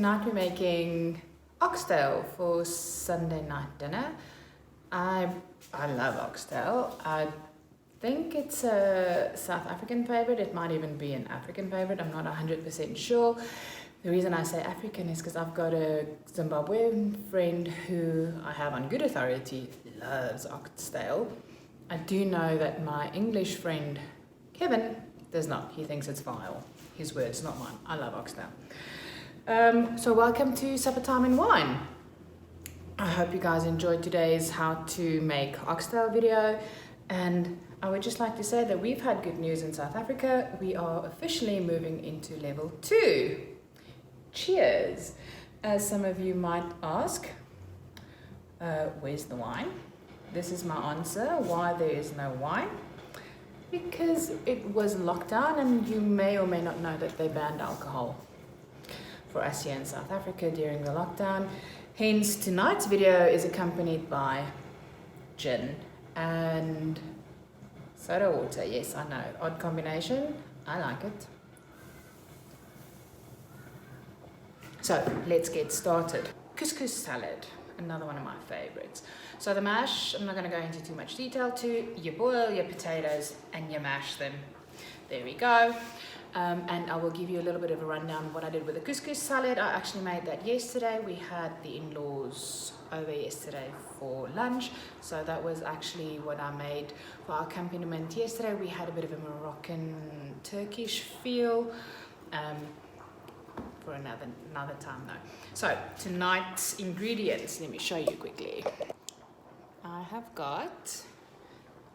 tonight we're making oxtail for Sunday night dinner. I love oxtail. I think it's a South African favorite. It might even be an African favorite. I'm not 100% sure. The reason I say African is because I've got a Zimbabwean friend who I have on good authority loves oxtail. I do know that my English friend Kevin does not. He thinks it's vile. His words, not mine. I love oxtail. So welcome to Suppertime and Wine. I hope you guys enjoyed today's how to make oxtail video, and I would just like to say that we've had good news in South Africa. We are officially moving into level 2. Cheers! As some of you might ask, where's the wine? This is my answer. Why there is no wine? Because it was lockdown, and you may or may not know that they banned alcohol for us here in South Africa during the lockdown. Hence, tonight's video is accompanied by gin and soda water. Yes, I know, odd combination. I like it. So let's get started. Couscous salad, another one of my favorites. So the mash, I'm not going to go into too much detail to. You boil your potatoes and you mash them. There we go. And I will give you a little bit of a rundown of what I did with the couscous salad. I actually made that yesterday. We had the in-laws over yesterday for lunch. So that was actually what I made for our accompaniment yesterday. We had a bit of a Moroccan Turkish feel. For another time though. So tonight's ingredients, let me show you quickly. I have got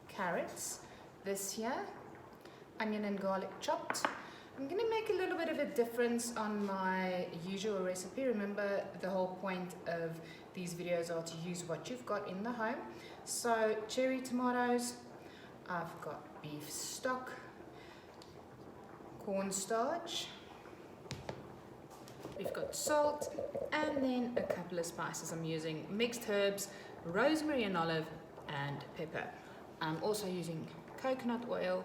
carrots, this here, onion and garlic chopped. I'm going to make a little bit of a difference on my usual recipe. Remember, the whole point of these videos are to use what you've got in the home. So cherry tomatoes, I've got beef stock, cornstarch, we've got salt, and then a couple of spices. I'm using mixed herbs, rosemary and olive, and pepper. I'm also using coconut oil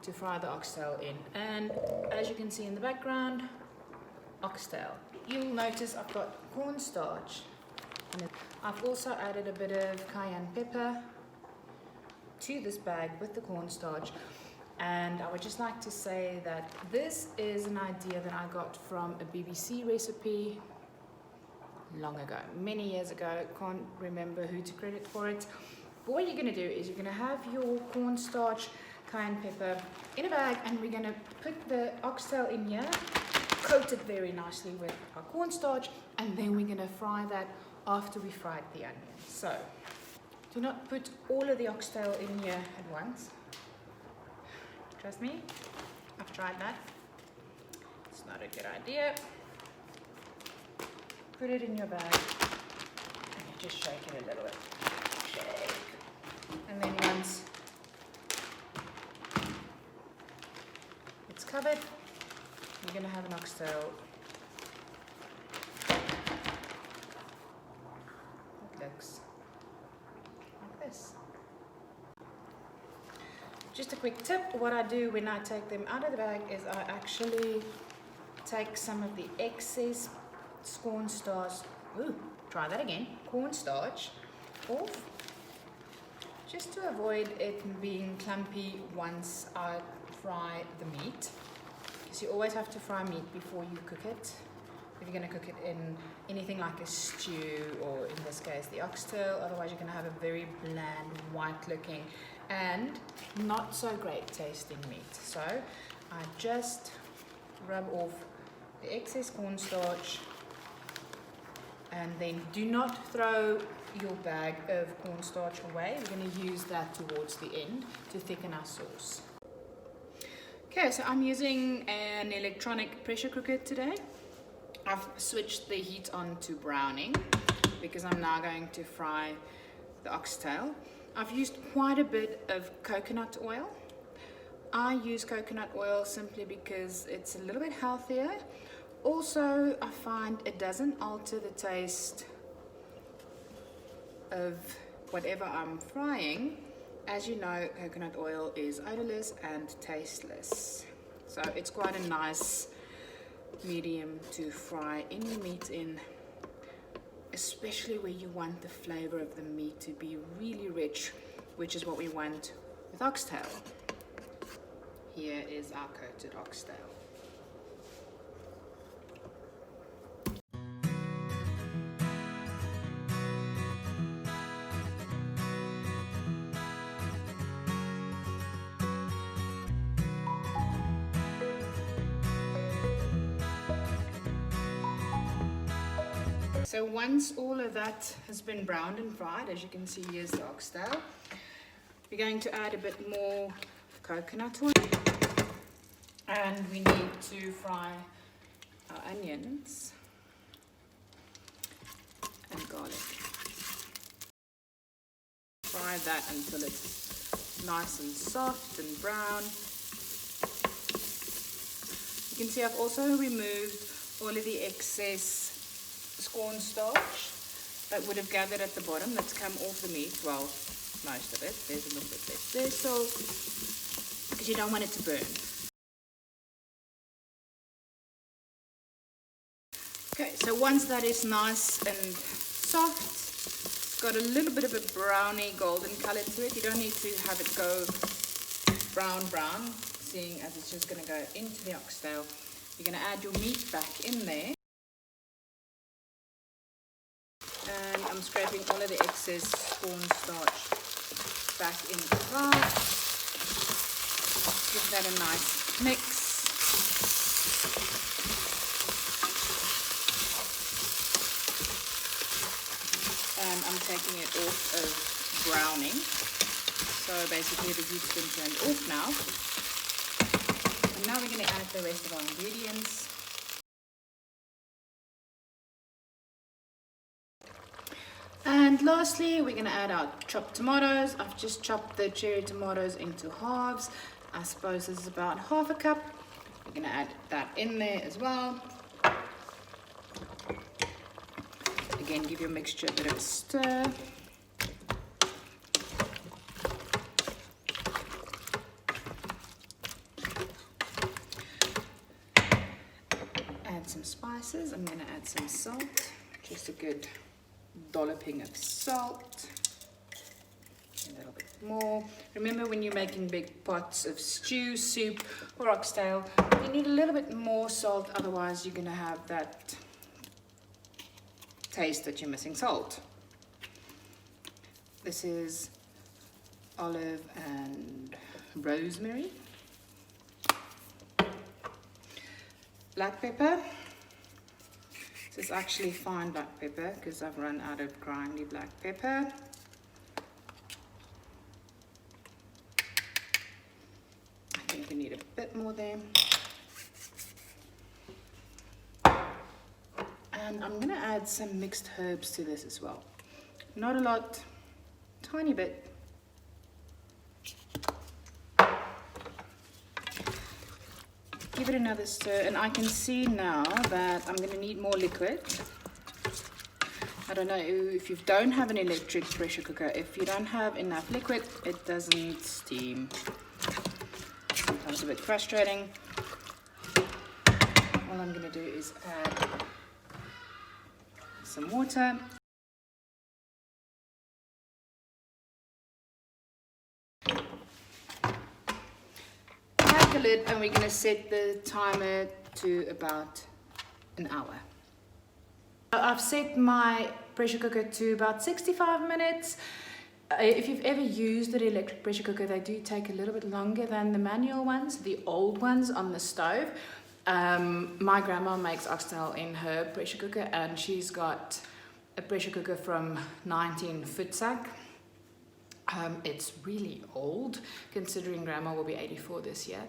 to fry the oxtail in. And as you can see in the background, oxtail. You'll notice I've got cornstarch. And I've also added a bit of cayenne pepper to this bag with the cornstarch. And I would just like to say that this is an idea that I got from a BBC recipe long ago, many years ago. Can't remember who to credit for it. But what you're going to do is you're going to have your cornstarch, cayenne pepper in a bag, and we're going to put the oxtail in here, coat it very nicely with our cornstarch, and then we're going to fry that after we fried the onions. So do not put all of the oxtail in here at once. Trust me, I've tried that. It's not a good idea. Put it in your bag and you just shake it a little bit. Shake. And then once it's covered, you're going to have an oxtail that looks like this. Just a quick tip, what I do when I take them out of the bag is I actually take some of the excess cornstarch off, just to avoid it being clumpy once I fry the meat, because you always have to fry meat before you cook it. If you're going to cook it in anything like a stew, or in this case the oxtail, otherwise you're going to have a very bland, white looking and not so great tasting meat. So I just rub off the excess cornstarch, and then do not throw your bag of cornstarch away. We're going to use that towards the end to thicken our sauce. Okay, so I'm using an electronic pressure cooker today. I've switched the heat on to browning because I'm now going to fry the oxtail. I've used quite a bit of coconut oil. I use coconut oil simply because it's a little bit healthier. Also, I find it doesn't alter the taste of whatever I'm frying. As you know, coconut oil is odorless and tasteless. So it's quite a nice medium to fry any meat in, especially where you want the flavor of the meat to be really rich, which is what we want with oxtail. Here is our coated oxtail. So once all of that has been browned and fried, as you can see, here's the oxtail. We're going to add a bit more coconut oil, and we need to fry our onions and garlic. Fry that until it's nice and soft and brown. You can see I've also removed all of the excess cornstarch that would have gathered at the bottom, that's come off the meat. Well, most of it. There's a little bit left there, so because you don't want it to burn. Okay, so once that is nice and soft, it's got a little bit of a browny golden color to it. You don't need to have it go brown, seeing as it's just going to go into the oxtail. You're going to add your meat back in there. And I'm scraping all of the excess cornstarch back in as well. Give that a nice mix. And I'm taking it off of browning. So basically the heat's been turned off now. And now we're going to add the rest of our ingredients. And lastly, we're going to add our chopped tomatoes. I've just chopped the cherry tomatoes into halves. I suppose this is about half a cup. We're going to add that in there as well. Again, give your mixture a bit of a stir. Add some spices. I'm going to add some salt, just a good dolloping of salt, a little bit more. Remember, when you're making big pots of stew, soup or oxtail, you need a little bit more salt, otherwise you're going to have that taste that you're missing salt. This is olive and rosemary, black pepper. This is actually fine black pepper because I've run out of grindy black pepper. I think we need a bit more there. And I'm going to add some mixed herbs to this as well. Not a lot, tiny bit. Give it another stir, and I can see now that I'm going to need more liquid. I don't know if you don't have an electric pressure cooker, if you don't have enough liquid, it doesn't steam. Sometimes a bit frustrating. All I'm going to do is add some water. Lid, and we're going to set the timer to about an hour. I've set my pressure cooker to about 65 minutes. If you've ever used an electric pressure cooker, they do take a little bit longer than the manual ones, the old ones on the stove. My grandma makes oxtail in her pressure cooker, and she's got a pressure cooker from 19 Futsak. It's really old, considering grandma will be 84 this year.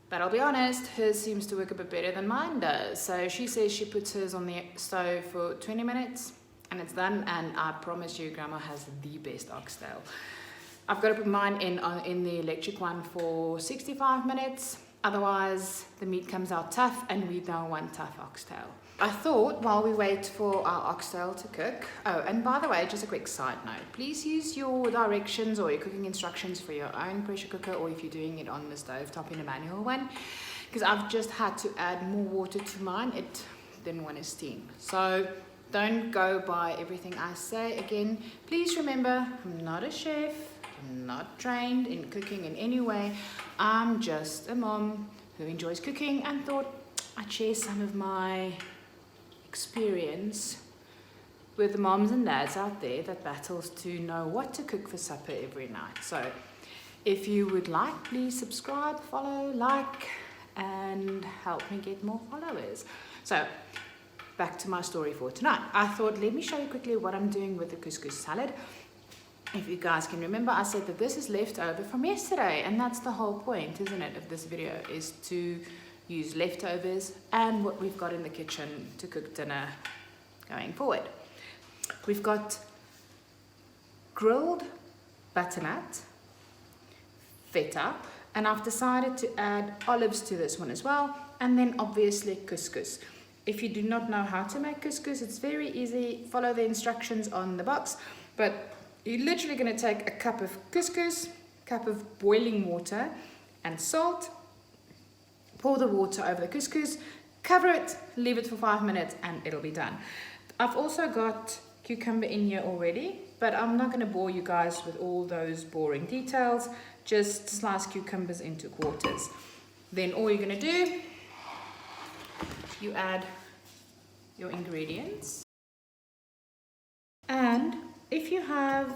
But I'll be honest, hers seems to work a bit better than mine does. So she says she puts hers on the stove for 20 minutes and it's done. And I promise you, grandma has the best oxtail. I've got to put mine in the electric one for 65 minutes. Otherwise, the meat comes out tough, and we don't want tough oxtail. I thought while we wait for our oxtail to cook, oh, and by the way, just a quick side note, please use your directions or your cooking instructions for your own pressure cooker, or if you're doing it on the stove top in a manual one, because I've just had to add more water to mine. It didn't want to steam. So don't go by everything I say. Again, please remember, I'm not a chef. I'm not trained in cooking in any way. I'm just a mom who enjoys cooking and thought I'd share some of my experience with the moms and dads out there that battles to know what to cook for supper every night. So if you would like, please subscribe, follow, like, and help me get more followers. So back to my story for tonight. I thought, let me show you quickly what I'm doing with the couscous salad. If you guys can remember, I said that this is left over from yesterday, and that's the whole point, isn't it, of this video, is to use leftovers and what we've got in the kitchen to cook dinner going forward. We've got grilled butternut, feta, and I've decided to add olives to this one as well, and then obviously couscous. If you do not know how to make couscous, it's very easy. Follow the instructions on the box, but you're literally going to take a cup of couscous, cup of boiling water and salt, pour the water over the couscous, cover it, leave it for 5 minutes, and it'll be done. I've also got cucumber in here already, but I'm not going to bore you guys with all those boring details. Just slice cucumbers into quarters. Then all you're going to do, you add your ingredients, and if you have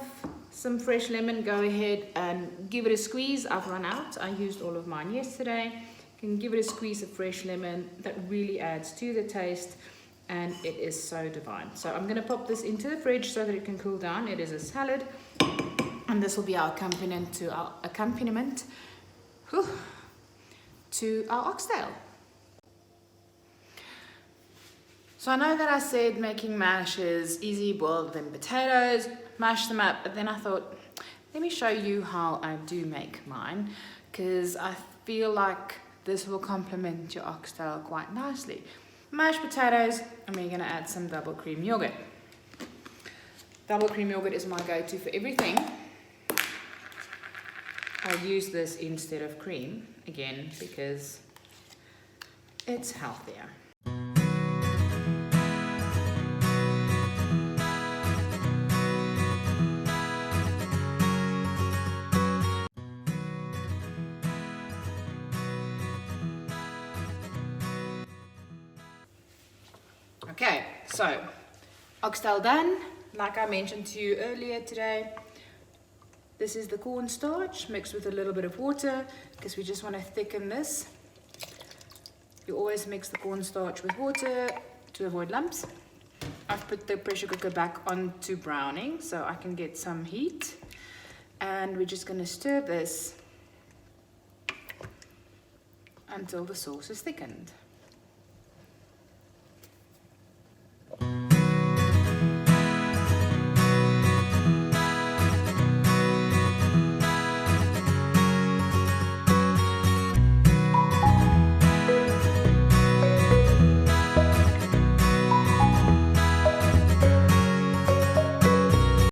some fresh lemon, go ahead and give it a squeeze. I've run out. I used all of mine yesterday. You can give it a squeeze of fresh lemon. That really adds to the taste, and it is so divine. So I'm going to pop this into the fridge so that it can cool down. It is a salad, and this will be our accompaniment to our oxtail. So I know that I said making mash is easy, boil them potatoes, mash them up, but then I thought, let me show you how I do make mine, because I feel like this will complement your oxtail quite nicely. Mashed potatoes, and we're going to add some double cream yogurt. Double cream yogurt is my go-to for everything. I'll use this instead of cream, again, because it's healthier. Okay, so oxtail done. Like I mentioned to you earlier today, this is the cornstarch mixed with a little bit of water because we just want to thicken this. You always mix the cornstarch with water to avoid lumps. I've put the pressure cooker back on to browning so I can get some heat, and we're just going to stir this until the sauce is thickened.